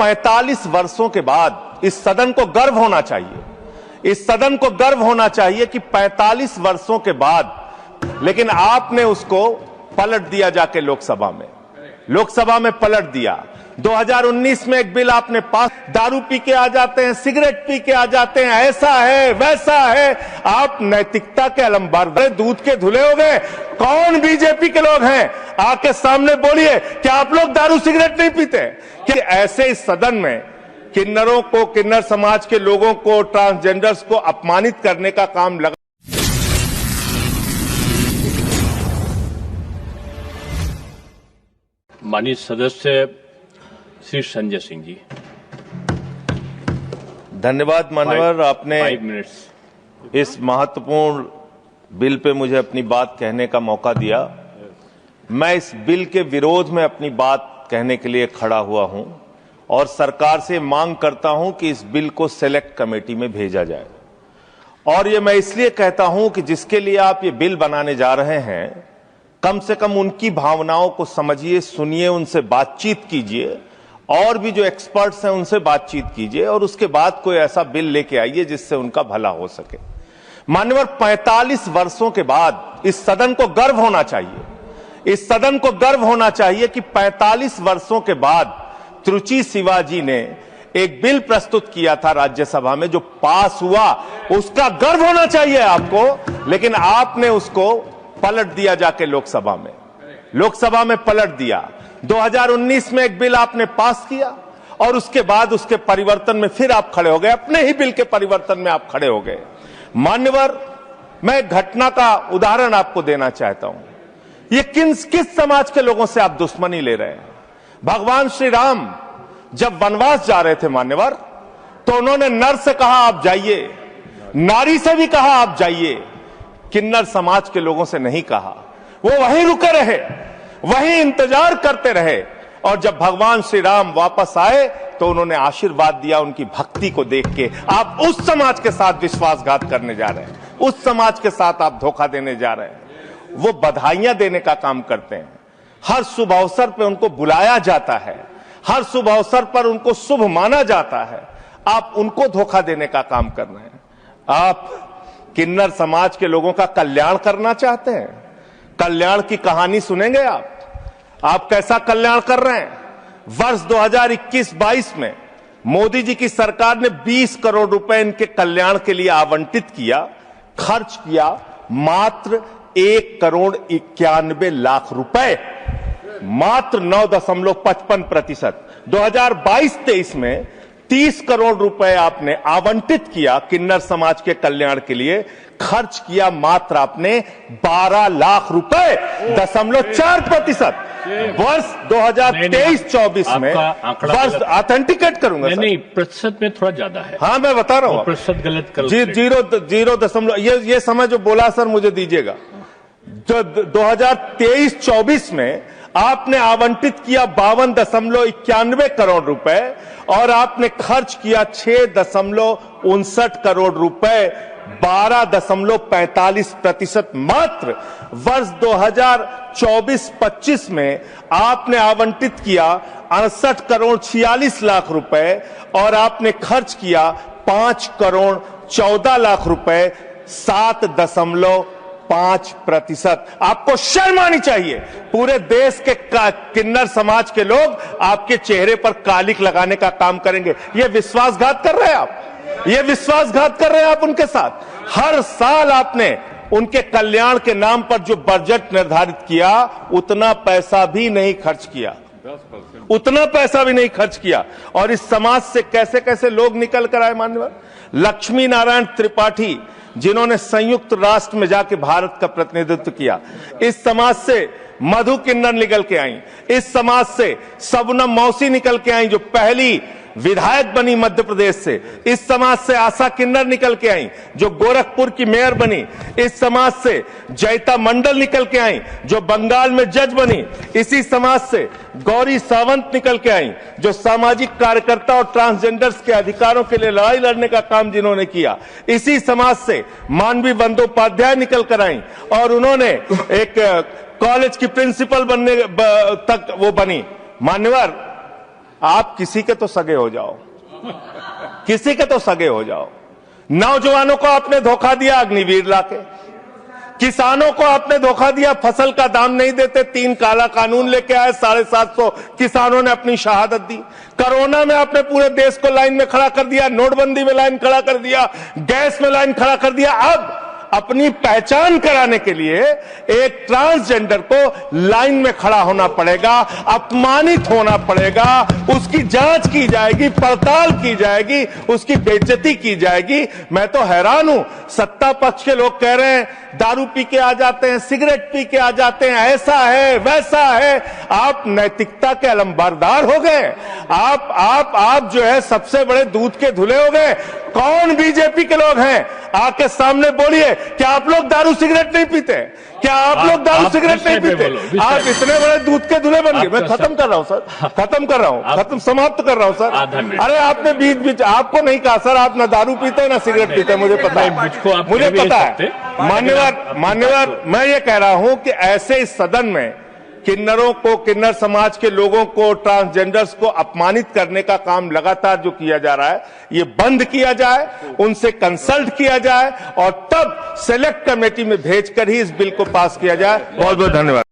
45 वर्षों के बाद इस सदन को गर्व होना चाहिए, इस सदन को गर्व होना चाहिए कि 45 वर्षों के बाद, लेकिन आपने उसको पलट दिया जाके लोकसभा में पलट दिया। 2019 में एक बिल आपने पास, दारू पी के आ जाते हैं, सिगरेट पी के आ जाते हैं, ऐसा है वैसा है। आप नैतिकता के अलंबार दूध के धुले हो गए। कौन बीजेपी के लोग हैं, आके सामने बोलिए कि आप लोग दारू सिगरेट नहीं पीते? कि ऐसे इस सदन में किन्नरों को, किन्नर समाज के लोगों को, ट्रांसजेंडर्स को अपमानित करने का काम लगा। माननीय सदस्य श्री संजय सिंह जी। धन्यवाद मान्यवर, आपने 5 मिनट्स इस महत्वपूर्ण बिल पे मुझे अपनी बात कहने का मौका दिया। मैं इस बिल के विरोध में अपनी बात कहने के लिए खड़ा हुआ हूं और सरकार से मांग करता हूं कि इस बिल को सेलेक्ट कमेटी में भेजा जाए। और ये मैं इसलिए कहता हूं कि जिसके लिए आप ये बिल बनाने जा रहे हैं, कम से कम उनकी भावनाओं को समझिए, सुनिए, उनसे बातचीत कीजिए, और भी जो एक्सपर्ट्स हैं उनसे बातचीत कीजिए, और उसके बाद कोई ऐसा बिल लेके आइए जिससे उनका भला हो सके। मान्यवर, 45 वर्षों के बाद इस सदन को गर्व होना चाहिए, इस सदन को गर्व होना चाहिए कि 45 वर्षों के बाद त्रुचि शिवाजी ने एक बिल प्रस्तुत किया था राज्यसभा में, जो पास हुआ, उसका गर्व होना चाहिए आपको। लेकिन आपने उसको पलट दिया जाके लोकसभा में पलट दिया। 2019 में एक बिल आपने पास किया और उसके बाद उसके परिवर्तन में फिर आप खड़े हो गए, अपने ही बिल के परिवर्तन में आप खड़े हो गए। मान्यवर, मैं एक घटना का उदाहरण आपको देना चाहता हूं। ये किस समाज के लोगों से आप दुश्मनी ले रहे हैं? भगवान श्री राम जब वनवास जा रहे थे मान्यवर, तो उन्होंने नर से कहा आप जाइए, नारी से भी कहा आप जाइए, किन्नर समाज के लोगों से नहीं कहा। वो वहीं रुके रहे, वहीं इंतजार करते रहे, और जब भगवान श्री राम वापस आए तो उन्होंने आशीर्वाद दिया उनकी भक्ति को देख के। आप उस समाज के साथ विश्वासघात करने जा रहे हैं, उस समाज के साथ आप धोखा देने जा रहे हैं। वो बधाइयां देने का काम करते हैं, हर शुभ अवसर पर उनको बुलाया जाता है, हर शुभ अवसर पर उनको शुभ माना जाता है। आप उनको धोखा देने का काम कर रहे हैं। आप किन्नर समाज के लोगों का कल्याण करना चाहते हैं? कल्याण की कहानी सुनेंगे आप कैसा कल्याण कर रहे हैं? वर्ष 2021-22 में मोदी जी की सरकार ने 20 करोड़ रुपए इनके कल्याण के लिए आवंटित किया, खर्च किया मात्र 1 करोड़ 91 लाख रुपए, मात्र 9.55%। 2022-23 में 30 करोड़ रुपए आपने आवंटित किया किन्नर समाज के कल्याण के लिए, खर्च किया मात्र आपने 12 लाख रुपए, 0.4%। वर्ष 2023-24 में वर्ष ऑथेंटिकेट करूंगा। नहीं, प्रतिशत में थोड़ा ज्यादा है। हाँ, मैं बता रहा हूं, प्रतिशत गलत कर 0.0 ये समय जो बोला सर मुझे दीजिएगा। जो 2023-24 में आपने आवंटित किया 52.91 करोड़ रुपए और आपने खर्च किया 6.59 करोड़ रुपए, 12.45% मात्र। वर्ष 2024-25 में आपने आवंटित किया 68 करोड़ 46 लाख रुपए और आपने खर्च किया 5 करोड़ 14 लाख रुपए, 7.5%। आपको शर्म आनी चाहिए। पूरे देश के किन्नर समाज के लोग आपके चेहरे पर कालिक लगाने का काम करेंगे। ये विश्वासघात कर रहे हैं आप, ये विश्वासघात कर रहे हैं आप उनके साथ। हर साल आपने उनके कल्याण के नाम पर जो बजट निर्धारित किया, उतना पैसा भी नहीं खर्च किया, उतना पैसा भी नहीं खर्च किया। और इस समाज से कैसे कैसे लोग निकल कर आए मान्यवर। लक्ष्मी नारायण त्रिपाठी, जिन्होंने संयुक्त राष्ट्र में जाके भारत का प्रतिनिधित्व किया, इस समाज से मधु किन्नर निकल के आई, इस समाज से सबनम मौसी निकल के आई जो पहली विधायक बनी मध्य प्रदेश से, इस समाज से आशा किन्नर निकल के आई जो गोरखपुर की मेयर बनी, इस समाज से जयता मंडल निकल के आई जो बंगाल में जज बनी, इसी समाज से गौरी सावंत निकल के आई जो सामाजिक कार्यकर्ता और ट्रांसजेंडर्स के अधिकारों के लिए लड़ाई लड़ने का काम जिन्होंने किया, इसी समाज से मानवी बंदोपाध्याय निकल कर आई और उन्होंने एक कॉलेज की प्रिंसिपल बनने तक वो बनी। मान्यवर, आप किसी के तो सगे हो जाओ, किसी के तो सगे हो जाओ। नौजवानों को आपने धोखा दिया अग्निवीर लाके, किसानों को आपने धोखा दिया, फसल का दाम नहीं देते, 3 काला कानून लेके आए, 750 किसानों ने अपनी शहादत दी। कोरोना में आपने पूरे देश को लाइन में खड़ा कर दिया, नोटबंदी में लाइन खड़ा कर दिया, गैस में लाइन खड़ा कर दिया। अब अपनी पहचान कराने के लिए एक ट्रांसजेंडर को लाइन में खड़ा होना पड़ेगा, अपमानित होना पड़ेगा, उसकी जांच की जाएगी, पड़ताल की जाएगी, उसकी बेइज्जती की जाएगी। मैं तो हैरान हूं, सत्ता पक्ष के लोग कह रहे हैं दारू पी के आ जाते हैं, सिगरेट पी के आ जाते हैं, ऐसा है वैसा है। आप नैतिकता के अलंबरदार हो गए। आप जो है सबसे बड़े दूध के धुले हो गए। कौन बीजेपी के लोग हैं आके सामने बोलिए, क्या आप लोग दारू सिगरेट नहीं पीते? क्या आप लोग दारू सिगरेट नहीं पीते? आप इतने बड़े दूध के धुले बन गए। मैं खत्म कर रहा हूं सर, खत्म कर रहा हूं, समाप्त कर रहा हूं सर। अरे आपने बीच बीच आपको नहीं कहा सर, आप ना दारू पीते ना सिगरेट पीते, मुझे पता है, मुझे पता है। मान्यवर मैं ये कह रहा हूं कि ऐसे इस सदन में किन्नरों को, किन्नर समाज के लोगों को, ट्रांसजेंडर्स को अपमानित करने का काम लगातार जो किया जा रहा है, ये बंद किया जाए, उनसे कंसल्ट किया जाए और तब सेलेक्ट कमेटी में भेजकर ही इस बिल को पास किया जाए। बहुत बहुत धन्यवाद।